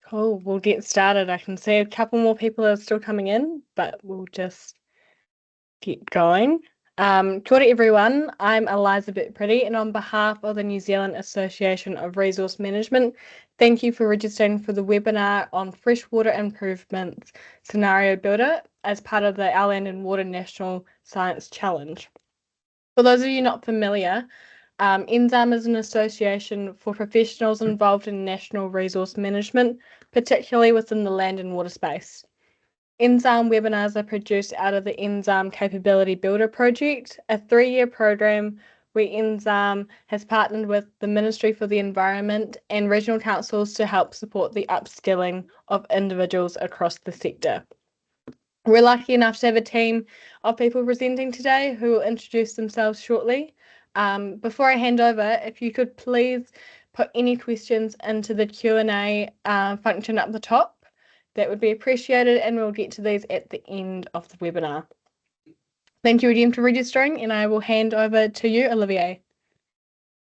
Cool, we'll get started. I can see a couple more people are still coming in, but we'll just get going. Kia ora everyone, I'm Elizabeth Pretty, and on behalf of the New Zealand Association of Resource Management, thank you for registering for the webinar on Freshwater Improvement Scenario Builder as part of the Our Land and Water National Science Challenge. For those of you not familiar, NZARM is an association for professionals involved in national resource management, particularly within the land and water space. NZARM webinars are produced out of the NZARM Capability Builder project, a 3-year program where NZARM has partnered with the Ministry for the Environment and regional councils to help support the upskilling of individuals across the sector. We're lucky enough to have a team of people presenting today who will introduce themselves shortly. Before I hand over, if you could please put any questions into the Q&A function up the top, that would be appreciated, and we'll get to these at the end of the webinar. Thank you again for registering, and I will hand over to you, Olivier.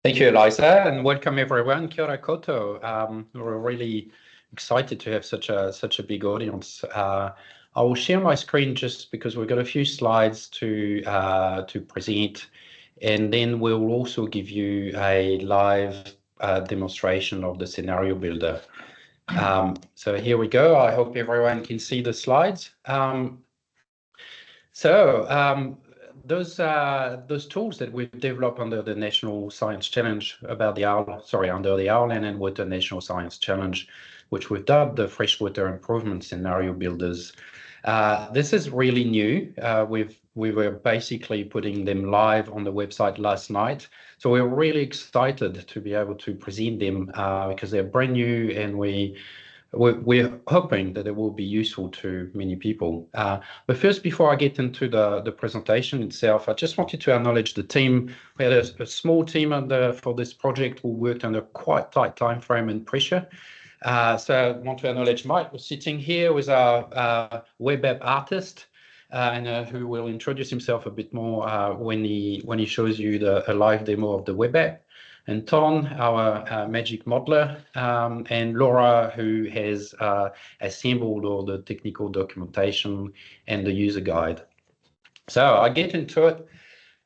Thank you, Eliza, and welcome everyone. Kia ora koutou. We're really excited to have such a big audience. I will share my screen just because we've got a few slides to present, and then we'll also give you a live demonstration of the scenario builder. So here we go. I hope everyone can see the slides. Those tools that we've developed under the National Science Challenge under the Our Land and Water National Science Challenge, which we've dubbed the Freshwater Improvement Scenario Builders. This is really new. We were basically putting them live on the website last night. So we're really excited to be able to present them because they're brand new, and we're hoping that it will be useful to many people. But first, before I get into the presentation itself, I just wanted to acknowledge the team. We had a small team for this project who worked under quite tight time frame and pressure. So I want to acknowledge Mike, who's sitting here, with our WebApp artist, and who will introduce himself a bit more when he shows you a live demo of the WebApp. And Ton, our magic modeler, and Laura, who has assembled all the technical documentation and the user guide. So I get into it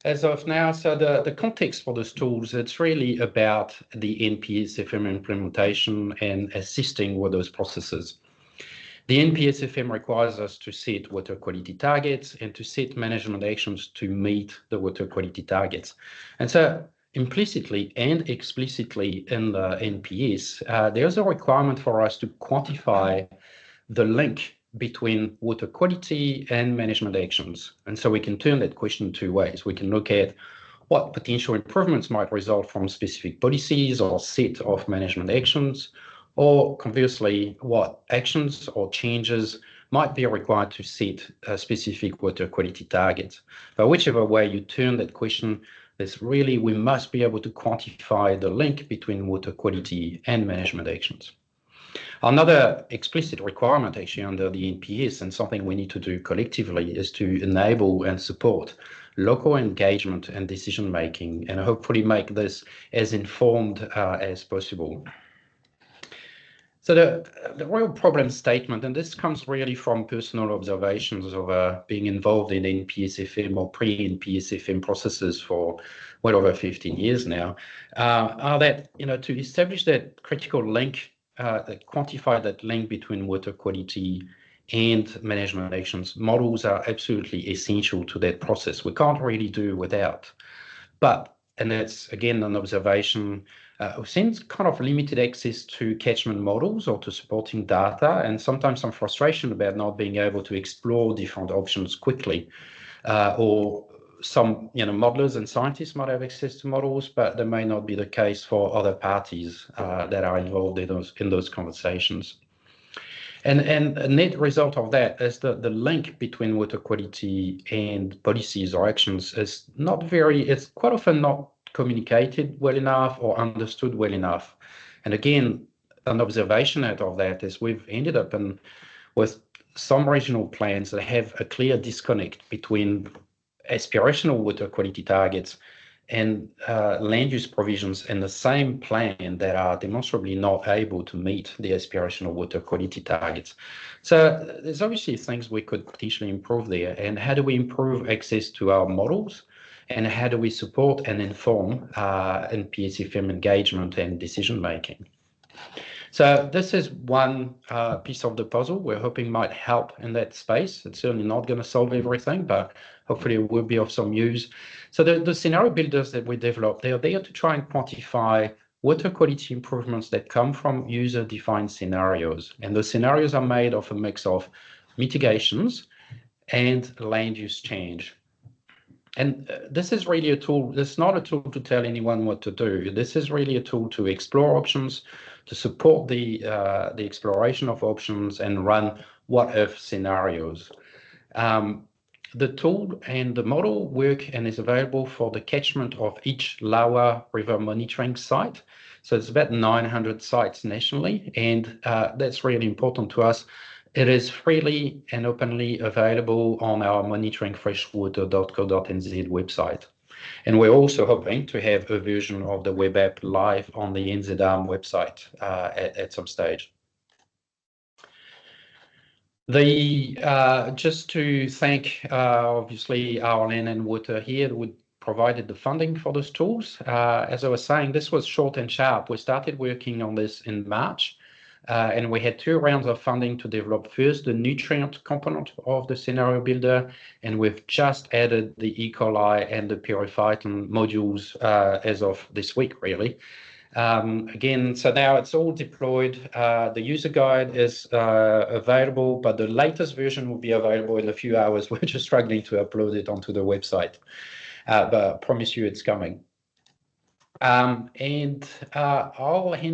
as of now. So the context for these tools, it's really about the NPSFM implementation and assisting with those processes. The NPSFM requires us to set water quality targets and to set management actions to meet the water quality targets. And so implicitly and explicitly in the NPS, there's a requirement for us to quantify the link between water quality and management actions. And so we can turn that question two ways. We can look at what potential improvements might result from specific policies or set of management actions, or conversely, what actions or changes might be required to set specific water quality targets. But whichever way you turn that question, we must be able to quantify the link between water quality and management actions. Another explicit requirement actually under the NPS, and something we need to do collectively, is to enable and support local engagement and decision making, and hopefully make this as informed as possible. So the real problem statement, and this comes really from personal observations of being involved in NPSFM or pre-NPSFM processes for well over 15 years now, are that, to establish that critical link, quantify that link between water quality and management actions, models are absolutely essential to that process. We can't really do without. But, and that's again an observation, we've seen kind of limited access to catchment models or to supporting data, and sometimes some frustration about not being able to explore different options quickly. Or some modelers and scientists might have access to models, but that may not be the case for other parties that are involved in those conversations. And a net result of that is that the link between water quality and policies or actions is it's quite often not communicated well enough or understood well enough. And again, an observation out of that is we've ended up with some regional plans that have a clear disconnect between aspirational water quality targets and land use provisions in the same plan that are demonstrably not able to meet the aspirational water quality targets. So there's obviously things we could potentially improve there. And how do we improve access to our models? And how do we support and inform NPSFM engagement and decision making? So this is one piece of the puzzle we're hoping might help in that space. It's certainly not going to solve everything, but hopefully it will be of some use. So the scenario builders that we develop, they are there to try and quantify water quality improvements that come from user-defined scenarios. And the scenarios are made of a mix of mitigations and land use change. And this is really a tool. It's not a tool to tell anyone what to do. This is really a tool to explore options, to support the exploration of options and run what-if scenarios. The tool and the model work and is available for the catchment of each Lawa River monitoring site. So it's about 900 sites nationally, and that's really important to us. It is freely and openly available on our monitoringfreshwater.co.nz website. And we're also hoping to have a version of the web app live on the NZARM website at some stage. Just to thank, obviously, our Land and Water here who provided the funding for those tools. As I was saying, this was short and sharp. We started working on this in March. And we had 2 rounds of funding to develop first the nutrient component of the scenario builder, and we've just added the E. coli and the periphyton modules as of this week, really. Again, so now it's all deployed. The user guide is available, but the latest version will be available in a few hours. We're just struggling to upload it onto the website, but I promise you it's coming. I'll hand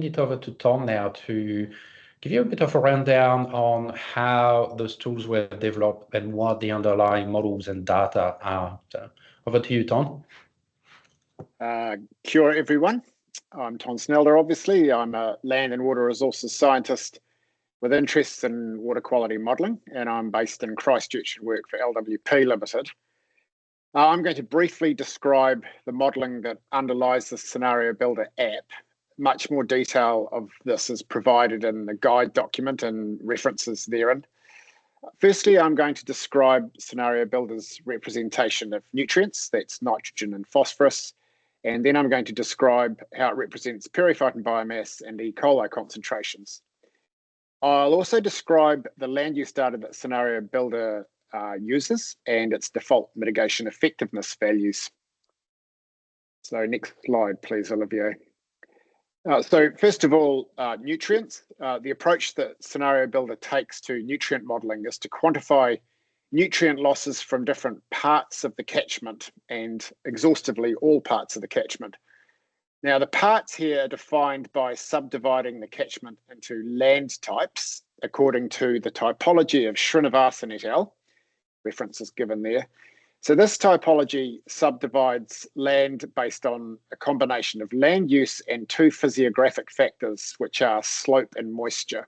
it over to Tom now to give you a bit of a rundown on how those tools were developed and what the underlying models and data are. So over to you, Tom. Kia ora, everyone. I'm Tom Snelder, obviously. I'm a land and water resources scientist with interests in water quality modelling, and I'm based in Christchurch and work for LWP Limited. I'm going to briefly describe the modelling that underlies the Scenario Builder app. Much more detail of this is provided in the guide document and references therein. Firstly, I'm going to describe Scenario Builder's representation of nutrients, that's nitrogen and phosphorus, and then I'm going to describe how it represents periphyton biomass and E. coli concentrations. I'll also describe the land use data that Scenario Builder uses and its default mitigation effectiveness values. So next slide, please, Olivier. So first of all, nutrients. The approach that Scenario Builder takes to nutrient modelling is to quantify nutrient losses from different parts of the catchment and exhaustively all parts of the catchment. Now, the parts here are defined by subdividing the catchment into land types according to the typology of Srinivasan et al. Reference is given there. So this typology subdivides land based on a combination of land use and 2 physiographic factors, which are slope and moisture.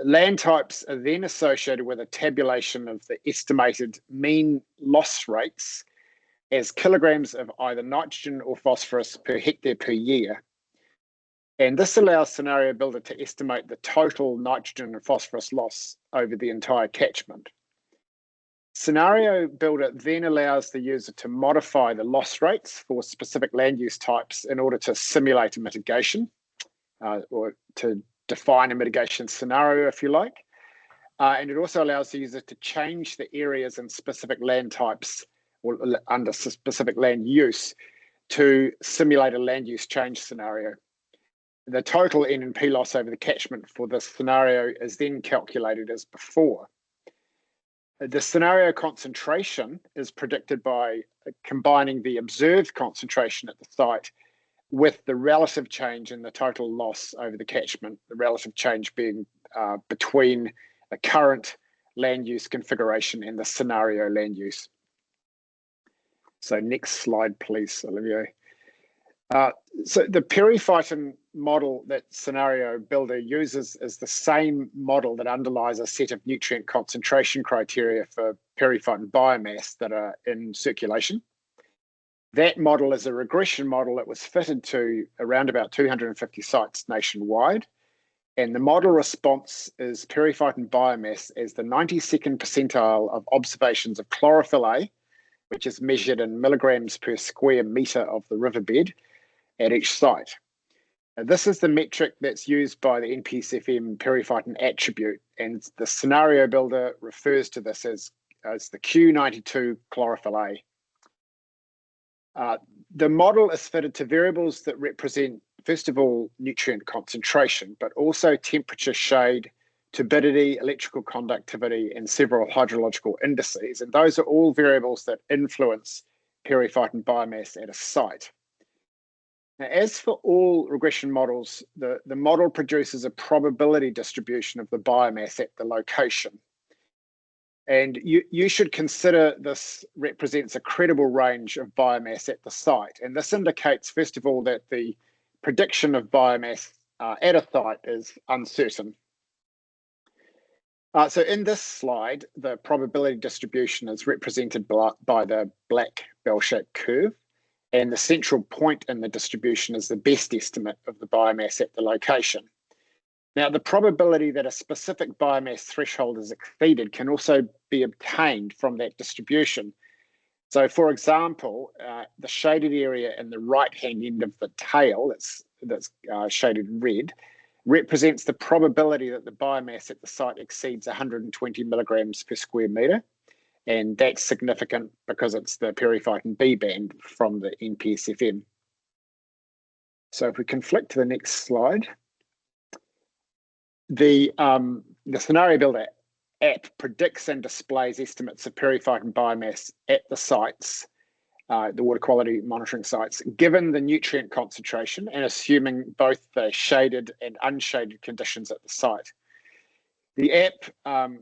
Land types are then associated with a tabulation of the estimated mean loss rates as kilograms of either nitrogen or phosphorus per hectare per year. And this allows Scenario Builder to estimate the total nitrogen and phosphorus loss over the entire catchment. Scenario Builder then allows the user to modify the loss rates for specific land use types in order to simulate a mitigation or to define a mitigation scenario, if you like. And it also allows the user to change the areas and specific land types or under specific land use to simulate a land use change scenario. The total N&P loss over the catchment for this scenario is then calculated as before. The scenario concentration is predicted by combining the observed concentration at the site with the relative change in the total loss over the catchment, the relative change being between the current land use configuration and the scenario land use. So next slide, please, Olivier. So the periphyton model that Scenario Builder uses is the same model that underlies a set of nutrient concentration criteria for periphyton biomass that are in circulation. That model is a regression model that was fitted to around about 250 sites nationwide. And the model response is periphyton biomass as the 92nd percentile of observations of chlorophyll A, which is measured in milligrams per square metre of the riverbed at each site. Now, this is the metric that's used by the NPSFM periphyton attribute, and the scenario builder refers to this as the Q92 chlorophyll A. The model is fitted to variables that represent, first of all, nutrient concentration, but also temperature, shade, turbidity, electrical conductivity, and several hydrological indices. And those are all variables that influence periphyton biomass at a site. Now, as for all regression models, the model produces a probability distribution of the biomass at the location. And you should consider this represents a credible range of biomass at the site. And this indicates, first of all, that the prediction of biomass at a site is uncertain. So in this slide, the probability distribution is represented by the black bell-shaped curve. And the central point in the distribution is the best estimate of the biomass at the location. Now, the probability that a specific biomass threshold is exceeded can also be obtained from that distribution. So, for example, the shaded area in the right-hand end of the tail, that's shaded red, represents the probability that the biomass at the site exceeds 120 milligrams per square metre. And that's significant because it's the periphyton B band from the NPSFM. So if we can flick to the next slide. The Scenario Builder app predicts and displays estimates of periphyton biomass at the sites, the water quality monitoring sites, given the nutrient concentration and assuming both the shaded and unshaded conditions at the site. The app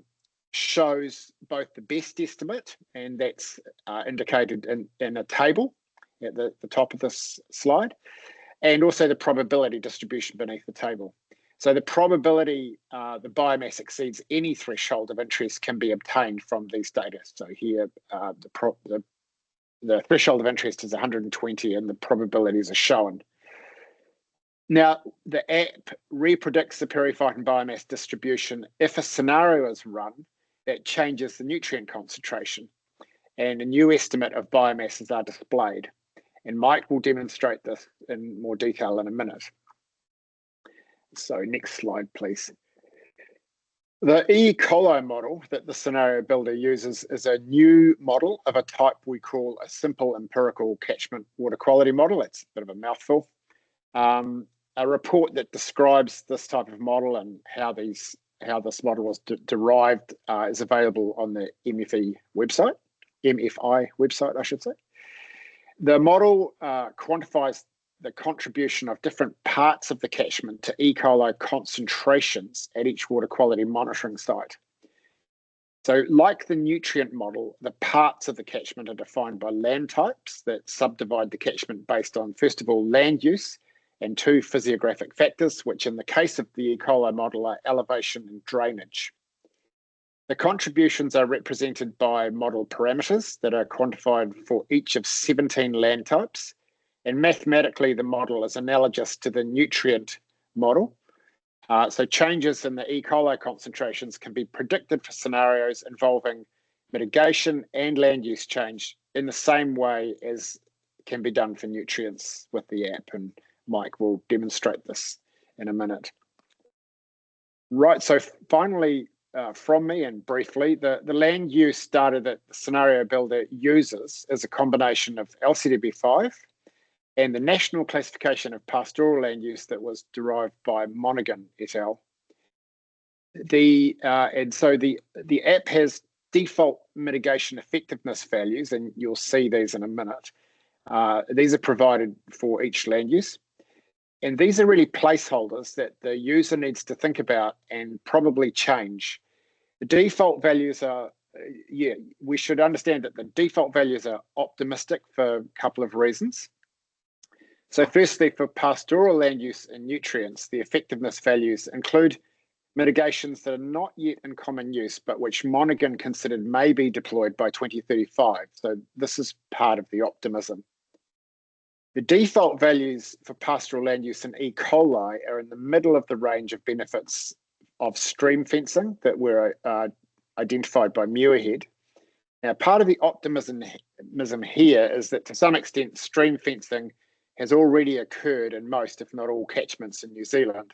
shows both the best estimate, and that's indicated in a table at the top of this slide, and also the probability distribution beneath the table. So the probability the biomass exceeds any threshold of interest can be obtained from these data. So here the threshold of interest is 120 and the probabilities are shown. Now, the app repredicts the periphyton biomass distribution if a scenario is run that changes the nutrient concentration, and a new estimate of biomasses are displayed. And Mike will demonstrate this in more detail in a minute. So next slide, please. The E. coli model that the Scenario Builder uses is a new model of a type we call a simple empirical catchment water quality model. It's a bit of a mouthful. A report that describes this type of model and how this model was derived is available on the MFI website, I should say. The model quantifies the contribution of different parts of the catchment to E. coli concentrations at each water quality monitoring site. So like the nutrient model, the parts of the catchment are defined by land types that subdivide the catchment based on, first of all, land use, and two physiographic factors, which in the case of the E. coli model are elevation and drainage. The contributions are represented by model parameters that are quantified for each of 17 land types. And mathematically, the model is analogous to the nutrient model. So changes in the E. coli concentrations can be predicted for scenarios involving mitigation and land use change in the same way as can be done for nutrients with the app. And Mike will demonstrate this in a minute. Right, so finally, from me and briefly, the land use data that the Scenario Builder uses is a combination of LCDB5 and the National Classification of Pastoral Land Use that was derived by Monaghan et al. And so the app has default mitigation effectiveness values, and you'll see these in a minute. These are provided for each land use. And these are really placeholders that the user needs to think about and probably change. The default values are, we should understand that the default values are optimistic for a couple of reasons. So firstly, for pastoral land use and nutrients, the effectiveness values include mitigations that are not yet in common use, but which Monaghan considered may be deployed by 2035. So this is part of the optimism. The default values for pastoral land use in E. coli are in the middle of the range of benefits of stream fencing that were identified by Muirhead. Now, part of the optimism here is that to some extent, stream fencing has already occurred in most, if not all, catchments in New Zealand.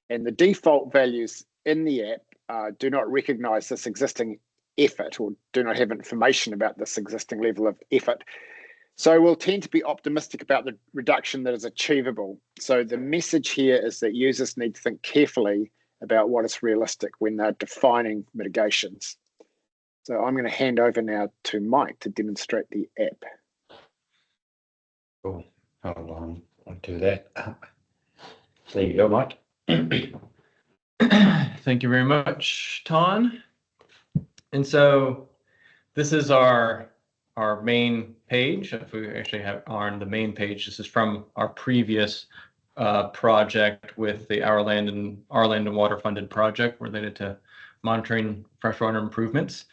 And the default values in the app do not recognise this existing effort or do not have information about this existing level of effort. So we'll tend to be optimistic about the reduction that is achievable. So the message here is that users need to think carefully about what is realistic when they're defining mitigations. So I'm going to hand over now to Mike to demonstrate the app. Cool. Hold on, I'll do that. There you go, Mike. Thank you very much, Ton. And so this is our main page. If we actually are on the main page, this is from our previous project with the Our Land and Water funded project related to monitoring freshwater improvements.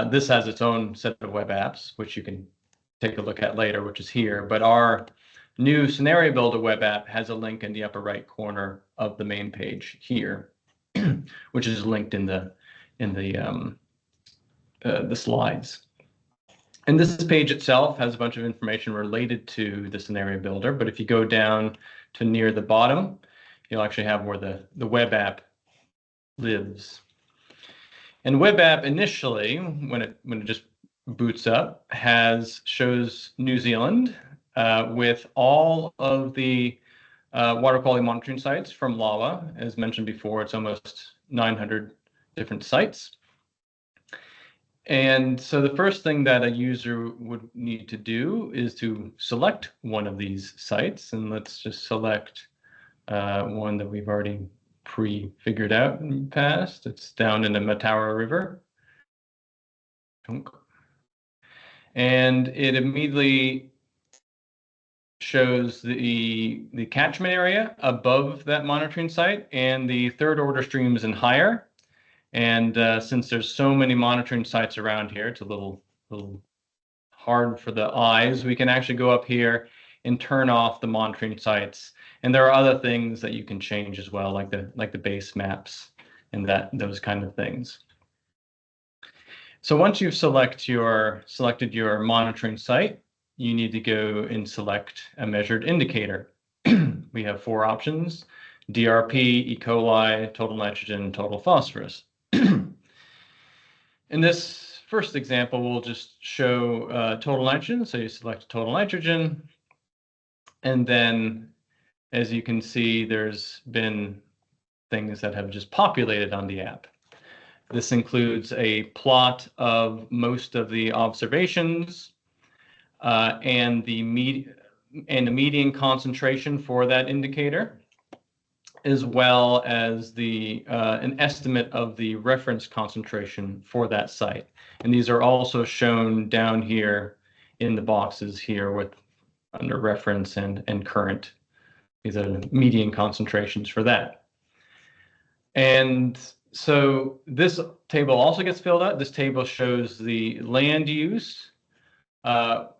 This has its own set of web apps, which you can take a look at later, which is here. But our new Scenario Builder web app has a link in the upper right corner of the main page here, which is linked in the slides. And this page itself has a bunch of information related to the Scenario Builder, but if you go down to near the bottom, you'll actually have where the web app lives. And web app initially, when it just boots up, shows New Zealand with all of the water quality monitoring sites from LAWA. As mentioned before, it's almost 900 different sites. And so the first thing that a user would need to do is to select one of these sites. And let's just select one that we've already pre-figured out in the past. It's down in the Mataura River. And it immediately shows the catchment area above that monitoring site and the third order streams and higher. And since there's so many monitoring sites around here, it's a little hard for the eyes. We can actually go up here and turn off the monitoring sites. And there are other things that you can change as well, like the base maps and those kind of things. So once you've selected your monitoring site, you need to go and select a measured indicator. We have 4 options: DRP, E. coli, total nitrogen, total phosphorus. In this first example, we'll just show total nitrogen. So you select total nitrogen. And then, as you can see, there's been things that have just populated on the app. This includes a plot of most of the observations and the median concentration for that indicator, as well as an estimate of the reference concentration for that site. And these are also shown down here in the boxes here under reference and current. These are the median concentrations for that. And so this table also gets filled out. This table shows the land use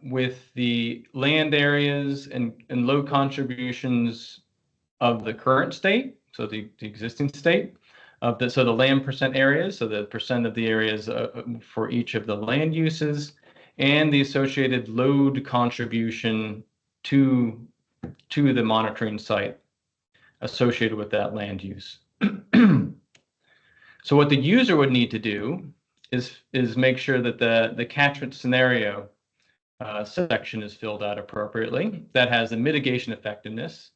with the land areas and low contributions of the current state, so the existing state of so the land percent areas, so the percent of the areas for each of the land uses, and the associated load contribution to the monitoring site associated with that land use. So what the user would need to do is make sure that the catchment scenario section is filled out appropriately. That has a mitigation effectiveness.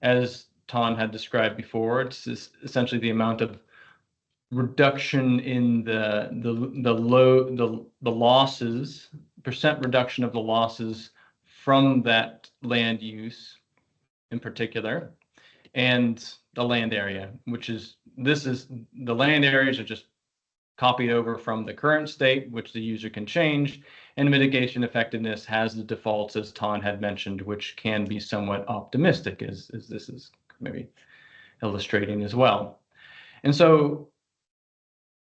As Ton had described before, it's essentially the amount of reduction in the losses, percent reduction of the losses from that land use in particular, and the land area, the land areas are just copied over from the current state, which the user can change, and mitigation effectiveness has the defaults, as Ton had mentioned, which can be somewhat optimistic, as this is maybe illustrating as well. And so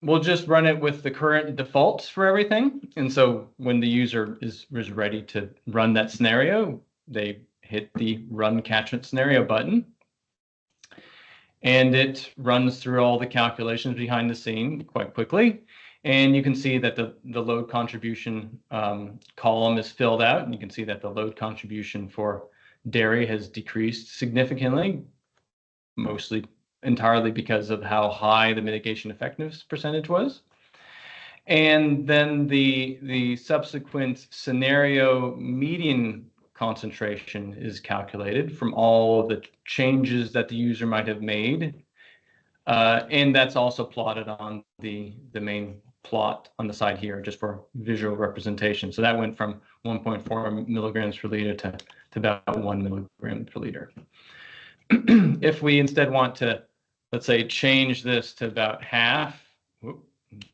we'll just run it with the current defaults for everything. And so when the user is ready to run that scenario, they hit the Run Catchment Scenario button. And it runs through all the calculations behind the scene quite quickly. And you can see that the load contribution column is filled out. And you can see that the load contribution for dairy has decreased significantly, mostly entirely because of how high the mitigation effectiveness percentage was. And then the subsequent scenario median concentration is calculated from all of the changes that the user might have made. And that's also plotted on the main plot on the side here, just for visual representation. So that went from 1.4 milligrams per liter to about 1 milligram per liter. If we instead want to, let's say, change this to about half,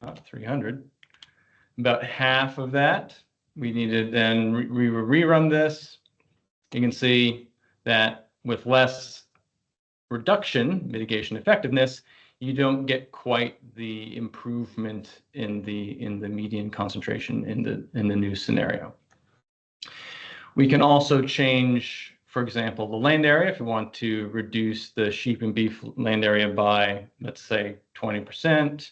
not 300, about half of that, we need to then rerun this. You can see that with less reduction, mitigation effectiveness, you don't get quite the improvement in the median concentration in the new scenario. We can also change, for example, the land area. If we want to reduce the sheep and beef land area by, let's say, 20%.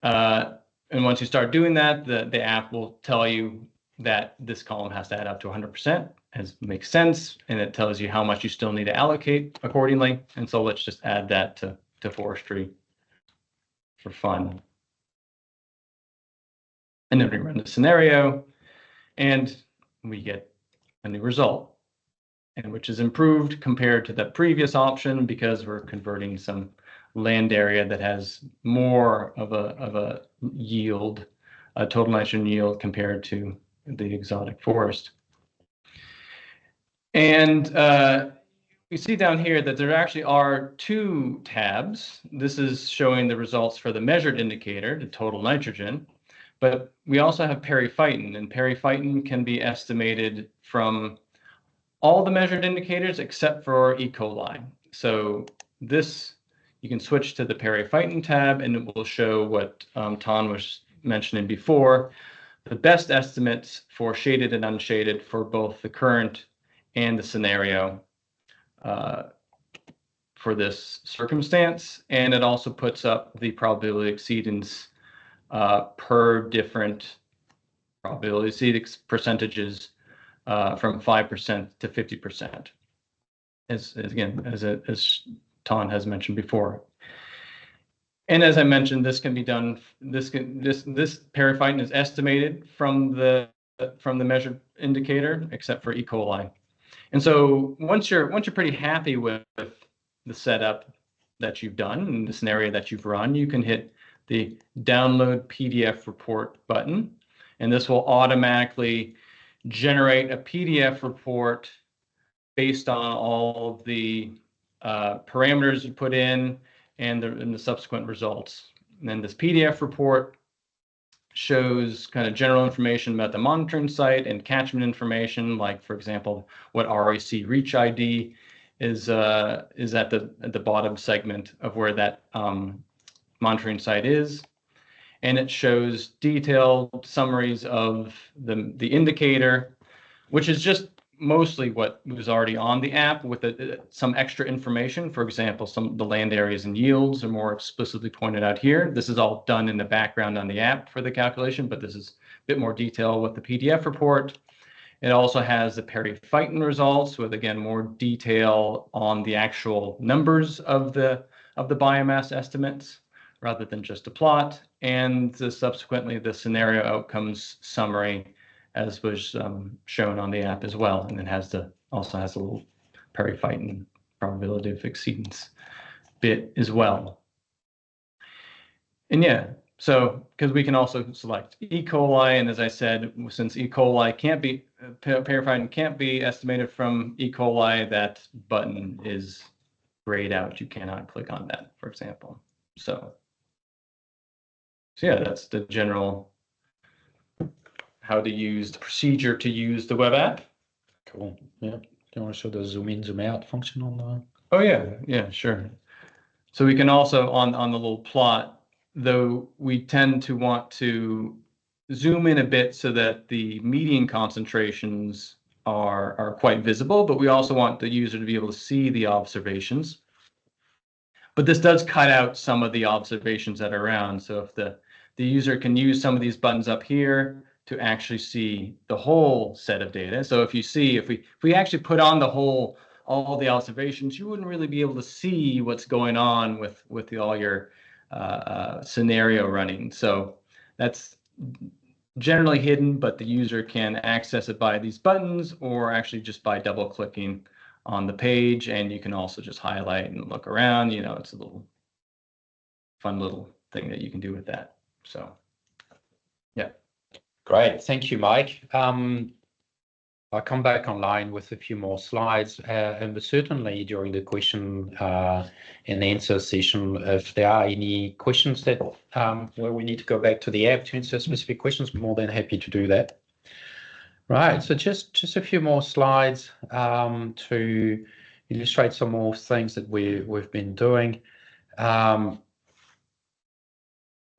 And once you start doing that, the app will tell you that this column has to add up to 100%, as makes sense, and it tells you how much you still need to allocate accordingly. And so let's just add that to forestry for fun. And then we run the scenario, and we get a new result, and which is improved compared to the previous option because we're converting some land area that has more of a yield, a total nitrogen yield compared to the exotic forest. And we see down here that there actually are two tabs. This is showing the results for the measured indicator, the total nitrogen, but we also have periphyton, and periphyton can be estimated from all the measured indicators except for E. coli. So this, you can switch to the periphyton tab and it will show what Ton was mentioning before, the best estimates for shaded and unshaded for both the current and the scenario for this circumstance. And it also puts up the probability exceedance per different probability exceedance percentages from 5% to 50%. As Ton has mentioned before. And as I mentioned, this can be done. This periphyton is estimated from the measured indicator, except for E. coli. And so once you're pretty happy with the setup that you've done and the scenario that you've run, you can hit the download PDF report button, and this will automatically generate a PDF report based on all of the parameters you put in and the subsequent results. And then this PDF report shows kind of general information about the monitoring site and catchment information, like, for example, what RAC reach ID is at the bottom segment of where that monitoring site is. And it shows detailed summaries of the indicator, which is just mostly what was already on the app with some extra information. For example, the land areas and yields are more explicitly pointed out here. This is all done in the background on the app for the calculation, but this is a bit more detail with the PDF report. It also has the periphyton results with, again, more detail on the actual numbers of the biomass estimates rather than just a plot, and subsequently the scenario outcomes summary, as was shown on the app as well. And it also has a little periphyton probability of exceedance bit as well. And yeah, so because we can also select E. coli, and as I said, since E. coli can't be, periphyton can't be estimated from E. coli, that button is grayed out. You cannot click on that, for example. So yeah, that's the general how to use the procedure to use the web app. Cool. Yeah. Do you want to show the zoom in, zoom out function on the? Oh yeah, sure. So we can also on the little plot, though we tend to want to zoom in a bit so that the median concentrations are quite visible, but we also want the user to be able to see the observations. But this does cut out some of the observations that are around. So if the user can use some of these buttons up here to actually see the whole set of data. So if you see, if we actually put on all the observations, you wouldn't really be able to see what's going on with all your scenario running. So that's generally hidden, but the user can access it by these buttons or actually just by double clicking on the page. And you can also just highlight and look around. You know, it's a little fun little thing that you can do with that. So yeah. Great, thank you, Mike. I'll come back online with a few more slides, and certainly during the question and answer session, if there are any questions that where we need to go back to the app to answer specific questions, I'm more than happy to do that. Right, so just a few more slides to illustrate some more things that we've been doing. The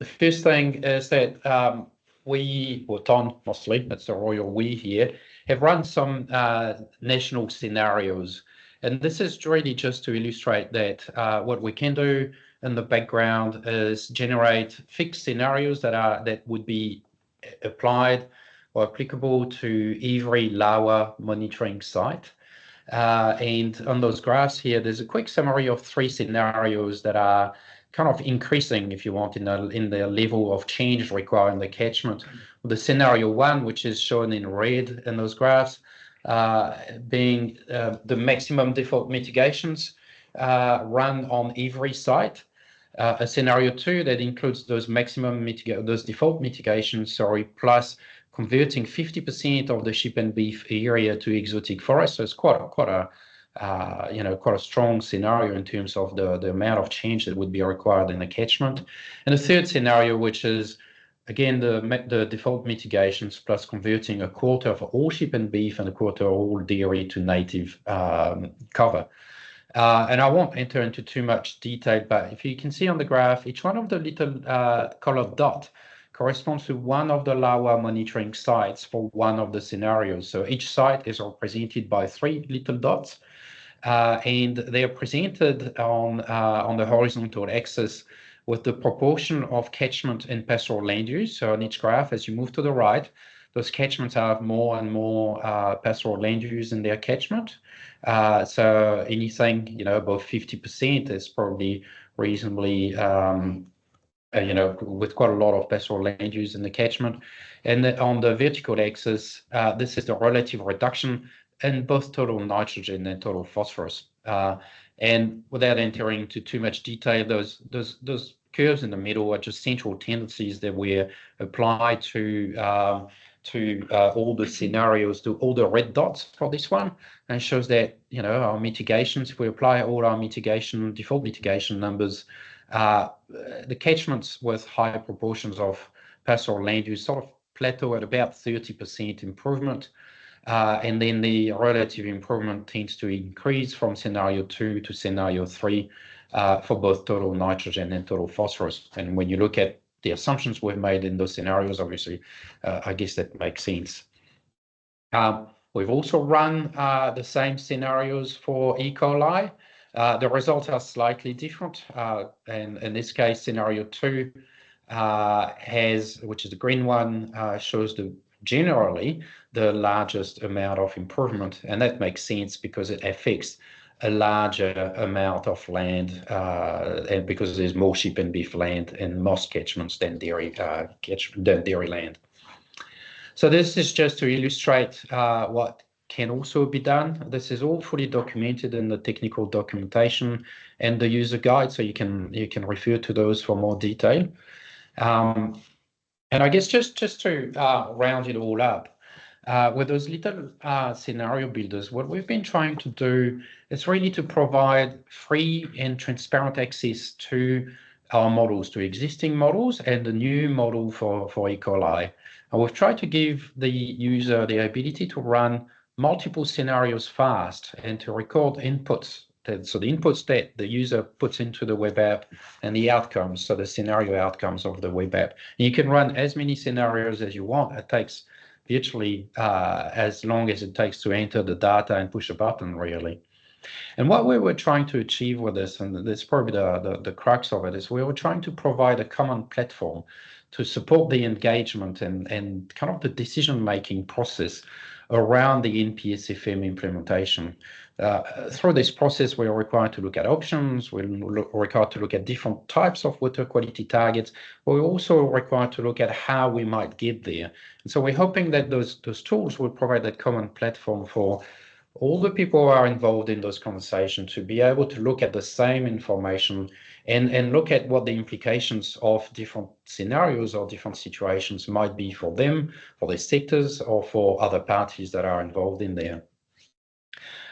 first thing is that we, or Ton mostly, that's the royal we here, have run some national scenarios. And this is really just to illustrate that what we can do in the background is generate fixed scenarios that would be applied or applicable to every LAWA monitoring site. And on those graphs here, there's a quick summary of 3 scenarios that are kind of increasing, if you want, in the level of change required in the catchment. The scenario 1, which is shown in red in those graphs, being the maximum default mitigations run on every site. A scenario 2 that includes those default mitigations, plus converting 50% of the sheep and beef area to exotic forest. So it's quite a strong scenario in terms of the amount of change that would be required in the catchment. And the third scenario, which is again the default mitigations plus converting a quarter of all sheep and beef and a quarter of all dairy to native cover. And I won't enter into too much detail, but if you can see on the graph, each one of the little colored dot corresponds to one of the LAWA monitoring sites for one of the scenarios. So each site is represented by 3 little dots, and they are presented on the horizontal axis with the proportion of catchment and pastoral land use. So on each graph, as you move to the right, those catchments have more and more pastoral land use in their catchment. So anything, above 50% is probably reasonably with quite a lot of pastoral land use in the catchment. And on the vertical axis, this is the relative reduction in both total nitrogen and total phosphorus. And without entering into too much detail, those curves in the middle are just central tendencies that we apply to all the scenarios, to all the red dots for this one, and shows that our mitigations, if we apply all our default mitigation numbers, the catchments with high proportions of pastoral land use sort of plateau at about 30% improvement. And then the relative improvement tends to increase from scenario 2 to scenario 3 for both total nitrogen and total phosphorus. And when you look at the assumptions we've made in those scenarios, obviously, I guess that makes sense. We've also run the same scenarios for E. coli. The results are slightly different. And in this case, scenario 2 which is the green one, shows generally the largest amount of improvement. And that makes sense because it affects a larger amount of land, and because there's more sheep and beef land in most catchments than dairy land. So this is just to illustrate what can also be done. This is all fully documented in the technical documentation and the user guide, so you can refer to those for more detail. And I guess just to round it all up, with those little scenario builders, what we've been trying to do is really to provide free and transparent access to our models, to existing models and the new model for E. coli. And we've tried to give the user the ability to run multiple scenarios fast and to record inputs. So the inputs that the user puts into the web app and the outcomes, so the scenario outcomes of the web app. And you can run as many scenarios as you want. It takes virtually as long as it takes to enter the data and push a button, really. And what we were trying to achieve with this, and that's probably the crux of it, is we were trying to provide a common platform to support the engagement and kind of the decision-making process around the NPSFM implementation. Through this process, we are required to look at options, we're required to look at different types of water quality targets, but we're also required to look at how we might get there. And so we're hoping that those tools will provide that common platform for all the people who are involved in those conversations to be able to look at the same information and look at what the implications of different scenarios or different situations might be for them, for their sectors, or for other parties that are involved in there.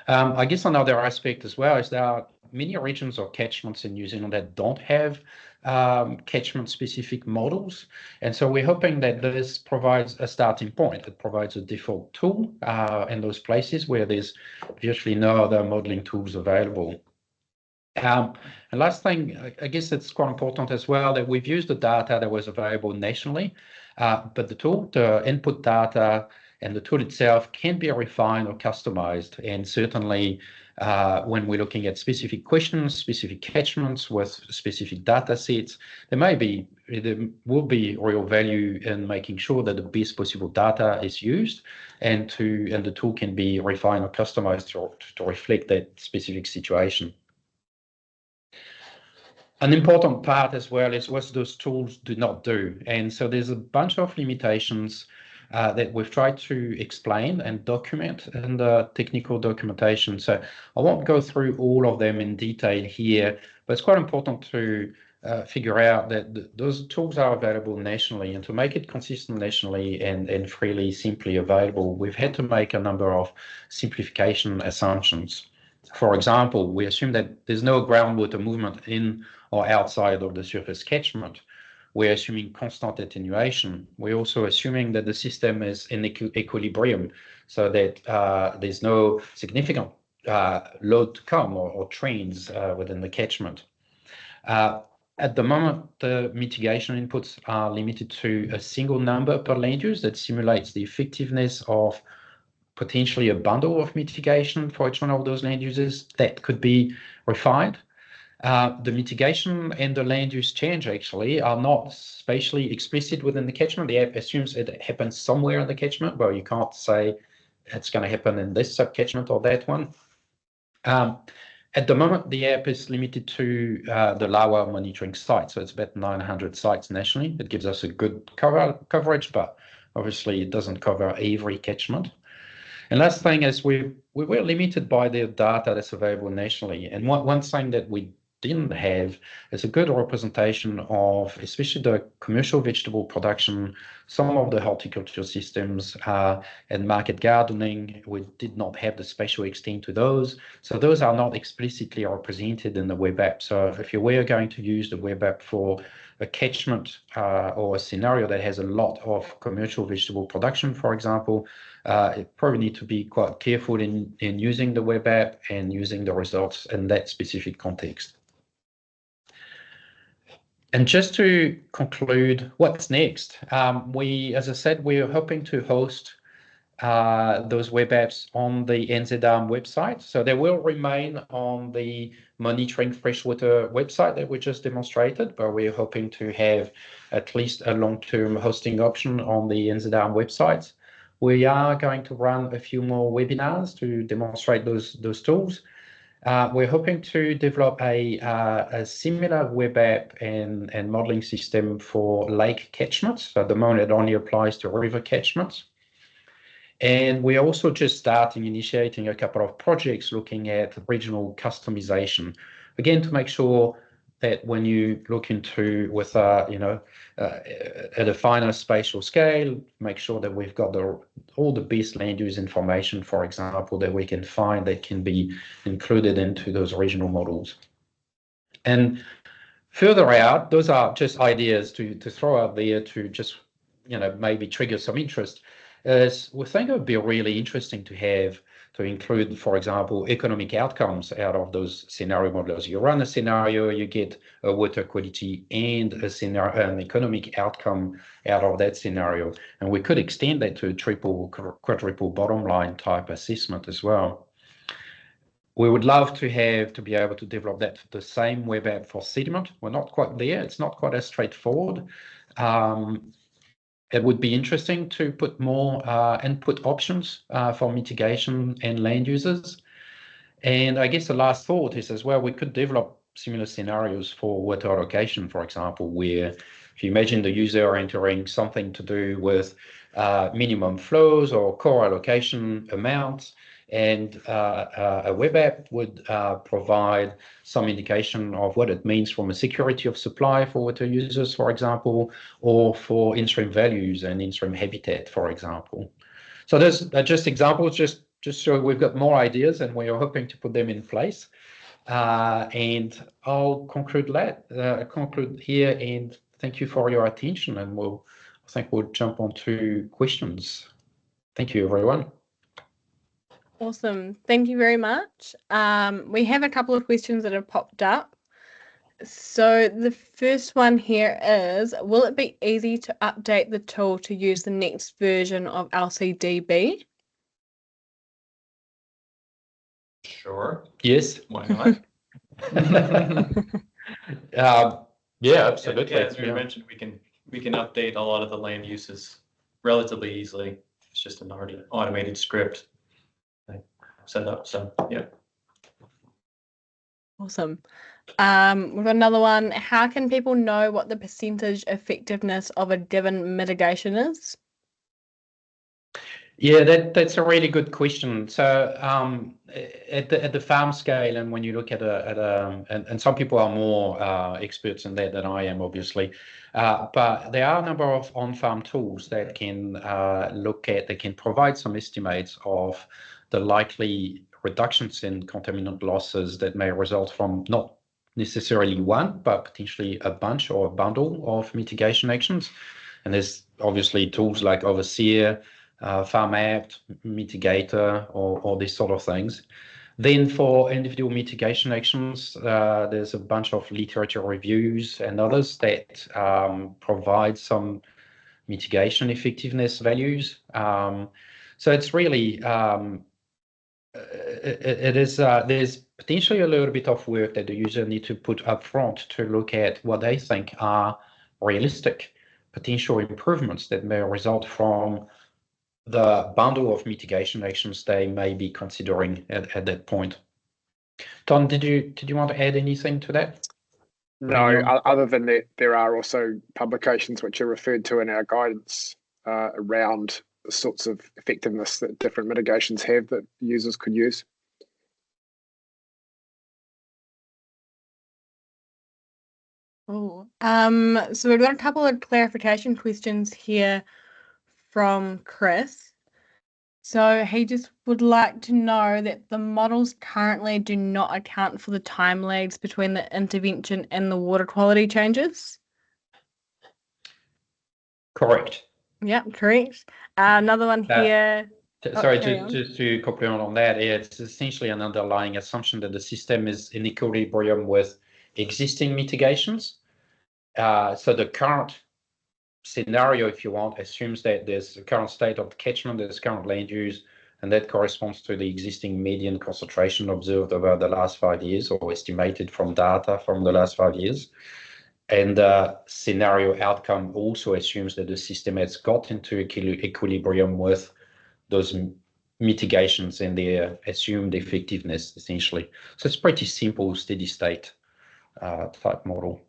I guess another aspect as well is there are many regions or catchments in New Zealand that don't have catchment-specific models. And so we're hoping that this provides a starting point. It provides a default tool in those places where there's virtually no other modeling tools available. And last thing, I guess it's quite important as well that we've used the data that was available nationally, but the tool, the input data, and the tool itself can be refined or customized. And certainly when we're looking at specific questions, specific catchments with specific data sets, there will be real value in making sure that the best possible data is used and the tool can be refined or customized to reflect that specific situation. An important part as well is what those tools do not do. And so there's a bunch of limitations that we've tried to explain and document in the technical documentation. So I won't go through all of them in detail here, but it's quite important to figure out that those tools are available nationally, and to make it consistent nationally and freely, simply available, we've had to make a number of simplification assumptions. For example, we assume that there's no groundwater movement in or outside of the surface catchment. We're assuming constant attenuation. We're also assuming that the system is in equilibrium, so that there's no significant load to come or trends within the catchment. At the moment, the mitigation inputs are limited to a single number per land use that simulates the effectiveness of potentially a bundle of mitigation for each one of those land uses that could be refined. The mitigation and the land use change actually are not spatially explicit within the catchment. The app assumes it happens somewhere in the catchment, but you can't say it's going to happen in this sub-catchment or that one. At the moment, the app is limited to the Lawa monitoring site, so it's about 900 sites nationally. It gives us a good coverage, but obviously it doesn't cover every catchment. And last thing is we were limited by the data that's available nationally. And one thing that we didn't have is a good representation of especially the commercial vegetable production, some of the horticulture systems and market gardening. We did not have the spatial extent to those. So those are not explicitly represented in the web app. So if you were going to use the web app for a catchment or a scenario that has a lot of commercial vegetable production, for example, you probably need to be quite careful in using the web app and using the results in that specific context. And just to conclude, what's next? As I said, we're hoping to host those web apps on the NZARM website. So they will remain on the monitoring freshwater website that we just demonstrated, but we're hoping to have at least a long-term hosting option on the NZARM website. We are going to run a few more webinars to demonstrate those tools. We're hoping to develop a similar web app and modeling system for lake catchments. So at the moment, it only applies to river catchments. And we're also just initiating a couple of projects looking at regional customization, again, to make sure that when you look into with at a finer spatial scale, make sure that we've got all the best land use information, for example, that we can find that can be included into those regional models. And further out, those are just ideas to throw out there to just maybe trigger some interest. We think it would be really interesting to to include, for example, economic outcomes out of those scenario modelers. You run a scenario, you get a water quality and an economic outcome out of that scenario. And we could extend that to a triple, quadruple bottom line type assessment as well. We would love to be able to develop that the same web app for sediment. We're not quite there. It's not quite as straightforward. It would be interesting to put more input options for mitigation and land users. And I guess the last thought is as well, we could develop similar scenarios for water allocation, for example, where if you imagine the user entering something to do with minimum flows or core allocation amounts, and a web app would provide some indication of what it means from a security of supply for water users, for example, or for in-stream values and in-stream habitat, for example. So those are just examples, just so we've got more ideas, and we are hoping to put them in place. And I'll conclude here, and thank you for your attention, and I think we'll jump on to questions. Thank you, everyone. Awesome. Thank you very much. We have a couple of questions that have popped up. So the first one here is, will it be easy to update the tool to use the next version of LCDB? Sure. Yes. Why not? Yeah, absolutely. Yeah, as we mentioned, we can update a lot of the land uses relatively easily. It's just an already automated script set up. So yeah. Awesome. We've got another one. How can people know what the percentage effectiveness of a given mitigation is? Yeah, that's a really good question. So at the farm scale, and when you look at and some people are more experts in that than I am, obviously, but there are a number of on-farm tools that can that can provide some estimates of the likely reductions in contaminant losses that may result from not necessarily one, but potentially a bunch or a bundle of mitigation actions. And there's obviously tools like Overseer, Farm Apt, Mitigator, or these sort of things. Then for individual mitigation actions, there's a bunch of literature reviews and others that provide some mitigation effectiveness values. So it's really, there's potentially a little bit of work that the user need to put up front to look at what they think are realistic potential improvements that may result from the bundle of mitigation actions they may be considering at that point. Tom, did you want to add anything to that? No, other than that, there are also publications which are referred to in our guidance around the sorts of effectiveness that different mitigations have that users could use. Oh, so we've got a couple of clarification questions here from Chris. So he just would like to know that the models currently do not account for the time lags between the intervention and the water quality changes. Correct. Yep, correct. Another one here. Sorry, just to complement on that, it's essentially an underlying assumption that the system is in equilibrium with existing mitigations. So the current scenario, if you want, assumes that there's a current state of the catchment, there's current land use, and that corresponds to the existing median concentration observed over the last 5 years or estimated from data from the last 5 years. And the scenario outcome also assumes that the system has got into equilibrium with those mitigations and their assumed effectiveness, essentially. So it's pretty simple, steady state type model.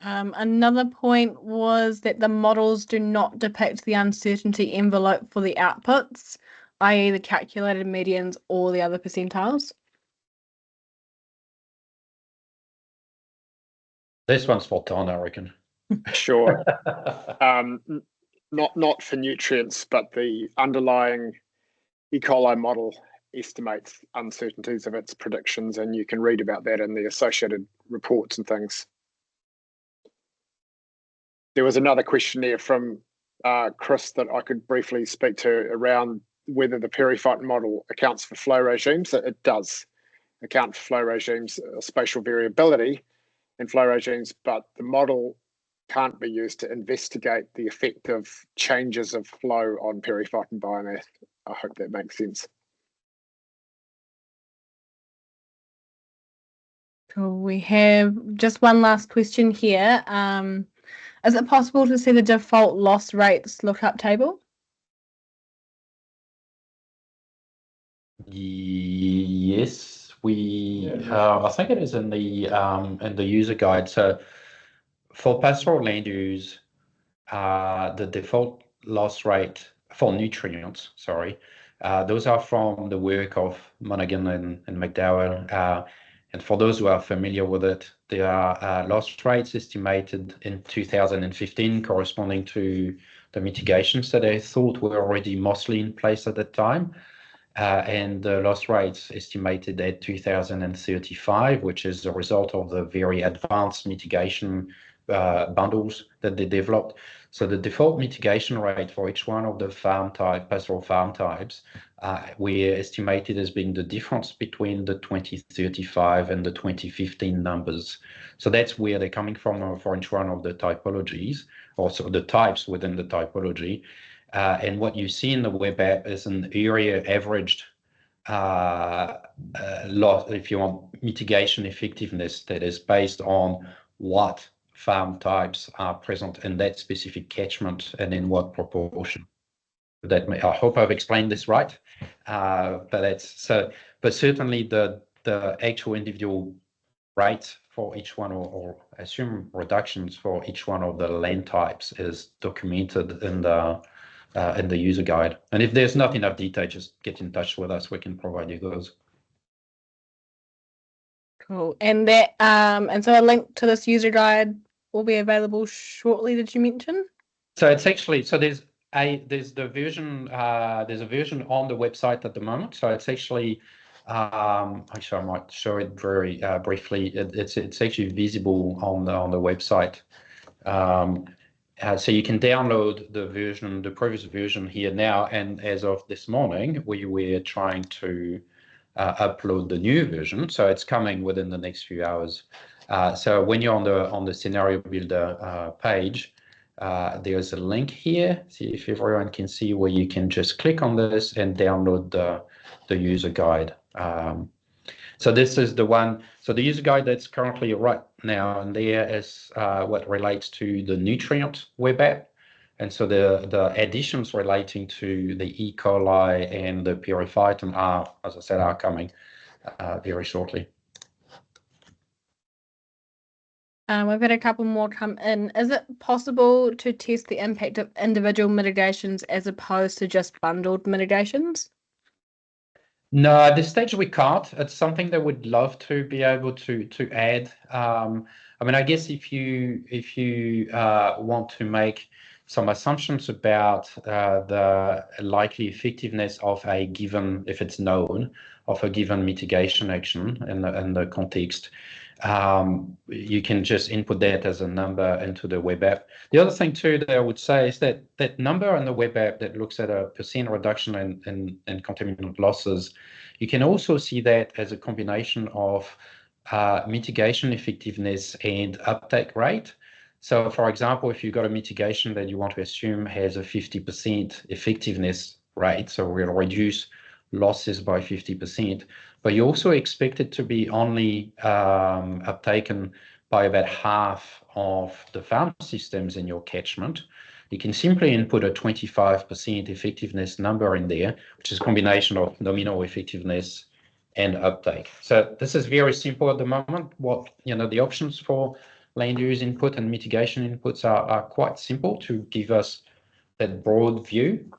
Another point was that the models do not depict the uncertainty envelope for the outputs, i.e. the calculated medians or the other percentiles. This one's for Ton, I reckon. Sure. Not for nutrients, but the underlying E. coli model estimates uncertainties of its predictions, and you can read about that in the associated reports and things. There was another question there from Chris that I could briefly speak to around whether the periphyton model accounts for flow regimes. It does account for flow regimes, spatial variability in flow regimes, but the model can't be used to investigate the effect of changes of flow on periphyton biomass. I hope that makes sense. Cool. We have just one last question here. Is it possible to see the default loss rates lookup table? Yes, I think it is in the user guide. So for pastoral land use, the default loss rate for nutrients, sorry, those are from the work of Monaghan and McDowell. And for those who are familiar with it, there are loss rates estimated in 2015 corresponding to the mitigations that I thought were already mostly in place at that time. And the loss rates estimated at 2035, which is a result of the very advanced mitigation bundles that they developed. So the default mitigation rate for each one of the pastoral farm types, we estimated as being the difference between the 2035 and the 2015 numbers. So that's where they're coming from for each one of the typologies, also the types within the typology. And what you see in the web app is an area averaged loss, if you want, mitigation effectiveness that is based on what farm types are present in that specific catchment and in what proportion. I hope I've explained this right. But certainly the actual individual rates for each one, or assume reductions for each one of the land types, is documented in the user guide. And if there's not enough detail, just get in touch with us. We can provide you those. Cool. And that and so a link to this user guide will be available shortly, did you mention? So it's actually, there's a version on the website at the moment. So it's actually actually I might show it very briefly. It's actually visible on the website. So you can download the previous version here now, and as of this morning, we were trying to upload the new version. So it's coming within the next few hours. So when you're on the scenario builder page, there's a link here. See if everyone can see, where you can just click on this and download the user guide. So this is the one. So the user guide that's currently right now, and there is what relates to the nutrient web app. And so the additions relating to the E. coli and the periphyton are, as I said, are coming very shortly. We've had a couple more come in. Is it possible to test the impact of individual mitigations as opposed to just bundled mitigations? No, at this stage we can't. It's something that we'd love to be able to add. I mean, I guess if you want to make some assumptions about the likely effectiveness of a given, if it's known, of a given mitigation action in the context, you can just input that as a number into the web app. The other thing too that I would say is that number in the web app that looks at a % reduction in contaminant losses, you can also see that as a combination of mitigation effectiveness and uptake rate. So for example, if you've got a mitigation that you want to assume has a 50% effectiveness rate, so we'll reduce losses by 50%, but you also expect it to be only uptaken by about half of the farm systems in your catchment, you can simply input a 25% effectiveness number in there, which is a combination of nominal effectiveness and uptake. So this is very simple at the moment. The options for land use input and mitigation inputs are quite simple to give us that broad view.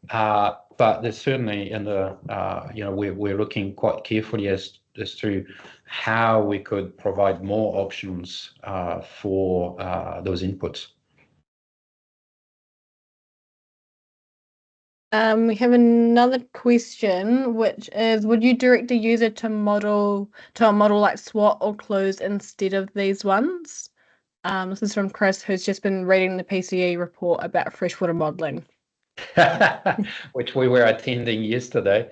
But there's certainly we're looking quite carefully as to how we could provide more options for those inputs. We have another question, which is, would you direct a user to a model like SWOT or CLUES instead of these ones? This is from Chris, who's just been reading the PCE report about freshwater modelling. which we were attending yesterday.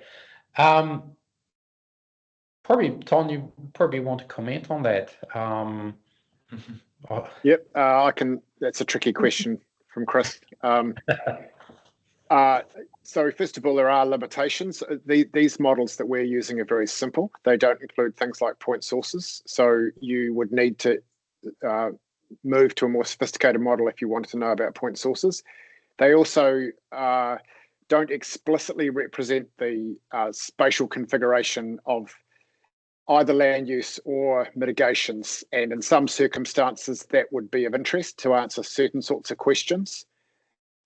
Probably, Ton, you probably want to comment on that. Yep, I can. That's a tricky question from Chris. So first of all, there are limitations. These models that we're using are very simple. They don't include things like point sources. So you would need to move to a more sophisticated model if you wanted to know about point sources. They also don't explicitly represent the spatial configuration of either land use or mitigations. And in some circumstances, that would be of interest to answer certain sorts of questions.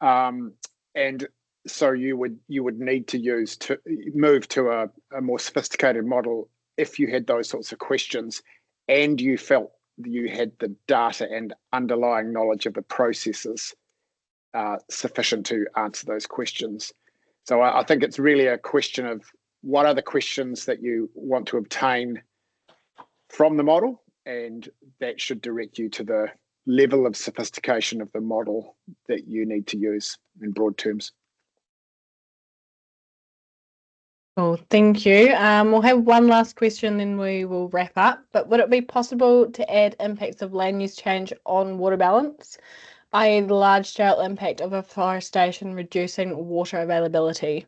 And so you would need to move to a more sophisticated model if you had those sorts of questions and you felt you had the data and underlying knowledge of the processes sufficient to answer those questions. So I think it's really a question of what are the questions that you want to obtain from the model, and that should direct you to the level of sophistication of the model that you need to use in broad terms. Cool, thank you. We'll have one last question, then we will wrap up. But would it be possible to add impacts of land use change on water balance, i.e. the large-scale impact of afforestation reducing water availability?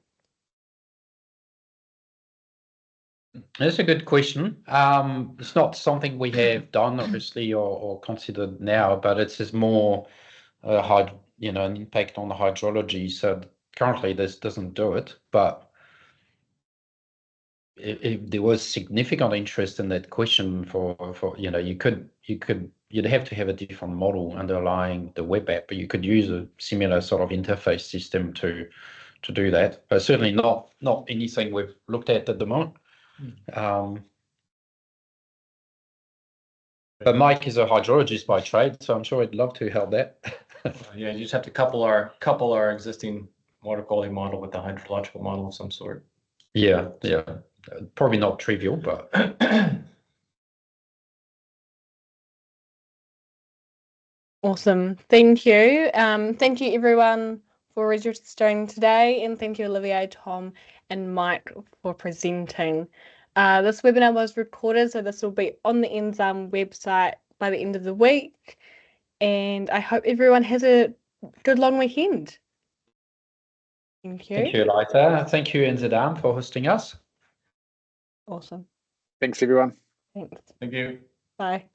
That's a good question. It's not something we have done, obviously, or considered now, but it's just more an impact on the hydrology. So currently, this doesn't do it, but if there was significant interest in that question for you'd have to have a different model underlying the web app, but you could use a similar sort of interface system to do that. But certainly not anything we've looked at the moment. But Mike is a hydrologist by trade, so I'm sure he'd love to help that. Yeah, you just have to couple our existing water quality model with the hydrological model of some sort. Yeah. Probably not trivial, but Awesome. Thank you. Thank you everyone for registering today, and thank you Olivier, Tom and Mike for presenting. This webinar was recorded, so this will be on the NZARM website by the end of the week, and I hope everyone has a good long weekend. Thank you. Thank you, Eliza. Thank you, NZARM, for hosting us. Awesome. Thanks, everyone. Thanks. Thank you. Bye.